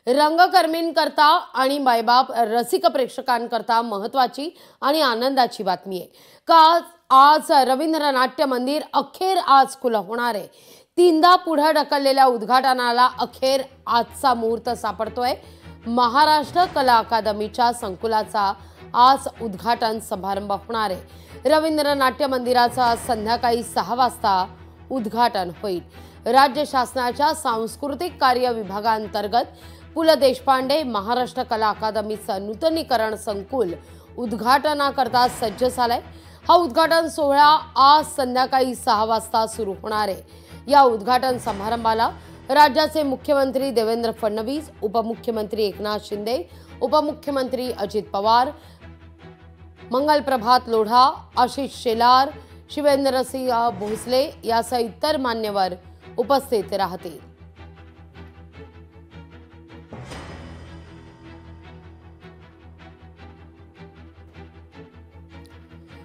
रंगकर्मींकरता आणि मायबाप रसिक प्रेक्षकांकरता महत्त्वाची आणि आनंदाची बातमी आहे का आज रवींद्र नाट्य मंदिर अखेर आज खुलं होणार आहे। तीनदा पुढे ढकललेल्या उद्घाटनाला अखेर आजचा मुहूर्त सापडतोय। महाराष्ट्र कला अकादमीच्या संकुलाचा आज उद्घाटन समारंभ होणार आहे। रवींद्र नाट्य मंदिराचा संध्याकाळी 6 वाजता उद्घाटन होईल। राज्य शासनाच्या सांस्कृतिक कार्य विभागांतर्गत पु ल देशपांडे महाराष्ट्र कला अकादमीचं नूतनीकरण संकुल उद्घाटनाकरता सज्ज झालंय। हा उद्घाटन सोहळा आज संध्याकाळी 6 वाजता सुरू होणार आहे। या उद्घाटन समारंभाला राज्याचे मुख्यमंत्री देवेंद्र फडणवीस, उपमुख्यमंत्री एकनाथ शिंदे, उपमुख्यमंत्री अजित पवार, मंगल प्रभात लोढा, आशिष शेलार, शिवेंद्रसिंह भोसले यासह इतर मान्यवर उपस्थित राहतील।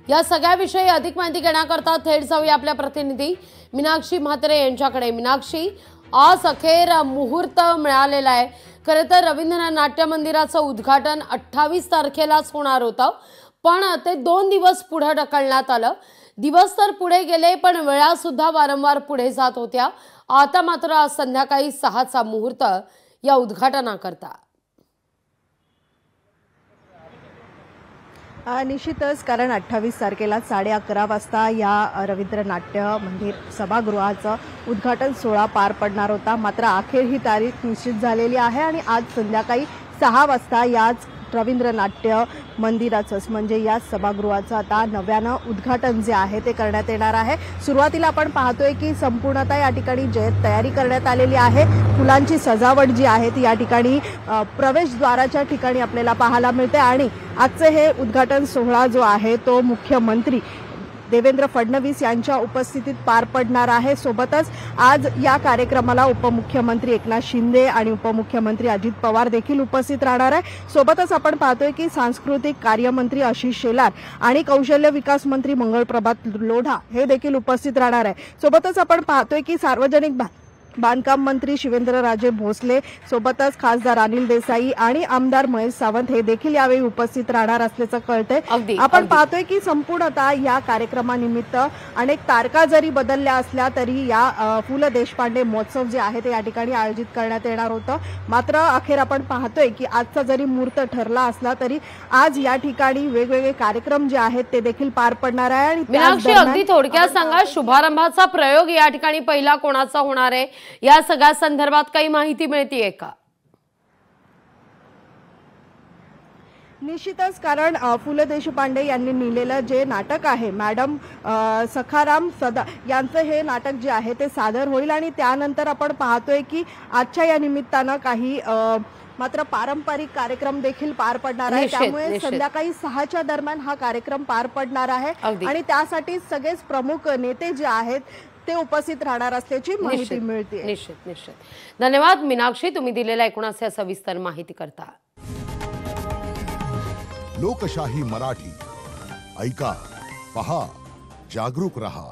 या सगळ्याविषयी अधिक माहिती घेण्याकरता थेट जाऊया आपल्या प्रतिनिधी मीनाक्षी म्हात्रे यांच्याकडे। मीनाक्षी, आज अखेर मुहूर्त मिळालेला आहे। खरं तर रवींद्र नाट्य मंदिराचं उद्घाटन 28 तारखेलाच होणार होतं, पण ते 2 दिवस पुढे ढकलण्यात आलं। दिवस तर पुढे गेले पण वेळा सुद्धा वारंवार पुढे जात होत्या। आता मात्र आज संध्याकाळी 6चा मुहूर्त या उद्घाटनाकरता। निश्चितच, कारण 28 तारखेला 11:30 वाजता या रवींद्र नाट्य मंदिर सभागृहाचं उद्घाटन सोहळा पार पडणार होता। मात्र अखेर ही तारीख निश्चित झालेली आहे आणि आज संध्याकाळी 6 वाजता याच रवींद्र नाट्य मंदिराचंच म्हणजे या सभागृहाचं आता नव्यानं उद्घाटन जे आहे ते करण्यात येणार आहे। सुरुवातीला आपण पाहतोय की संपूर्णतः या ठिकाणी तयारी करण्यात आलेली आहे। फुलांची सजावट जी आहे ती या ठिकाणी प्रवेशद्वाराच्या ठिकाणी आपल्याला पाहायला मिळते आणि आजचे हे उद्घाटन सोहळा जो आहे तो मुख्यमंत्री देवेंद्र फडणवीस यांच्या उपस्थितीत पार पडणार आहे। सोबतच आज या कार्यक्रमाला उपमुख्यमंत्री एकनाथ शिंदे आणि उपमुख्यमंत्री अजित पवार देखील उपस्थित राहणार आहे। सोबतच आपण पाहतोय की सांस्कृतिक कार्यमंत्री आशिष शेलार आणि कौशल्य विकास मंत्री मंगल प्रभात लोढा हे देखील उपस्थित राहणार आहे। सोबतच आपण पाहतोय की सार्वजनिक बांधकाम मंत्री शिवेंद्रराजे भोसले, सोबतच खासदार अनिल देसाई आणि आमदार महेश सावंत हे देखील यावेळी उपस्थित राहणार असल्याचं कळतंय। आपण पाहतोय की संपूर्णतः या कार्यक्रमानिमित्त अनेक तारखा जरी बदलल्या असल्या तरी या पु ल देशपांडे महोत्सव जे आहे ते या ठिकाणी आयोजित करण्यात येणार होतं। मात्र अखेर आपण पाहतोय की आजचा जरी मुहूर्त ठरला असला तरी आज या ठिकाणी वेगवेगळे कार्यक्रम जे आहेत ते देखील पार पडणार आहे। आणि मीनाक्षी, अगदी थोडक्यात सांगा, शुभारंभाचा प्रयोग या ठिकाणी पहिला कोणाचा होणार आहे, या सगळ्या संदर्भात काही माहिती मिळतेय का? निश्चितच, कारण पु ल देशपांडे यांनी लिहिलेलं जे नाटक आहे मॅडम सखाराम सदा यांचं हे नाटक जे आहे ते सादर होईल आणि त्यानंतर आपण पाहतोय की आजच्या या निमित्तानं काही मात्र पारंपरिक कार्यक्रम देखील पार पडणार आहे। त्यामुळे संध्याकाळी 6च्या दरम्यान हा कार्यक्रम पार पडणार आहे आणि त्यासाठी सगळेच प्रमुख नेते जे आहेत ते उपस्थित राहणार असल्याची माहिती मिळते। निश्चित धन्यवाद मीनाक्षी, तुम्ही दिलेल्या एकूणच सविस्तर माहिती करता। लोकशाही मराठी ऐका, पहा, जागरूक रहा।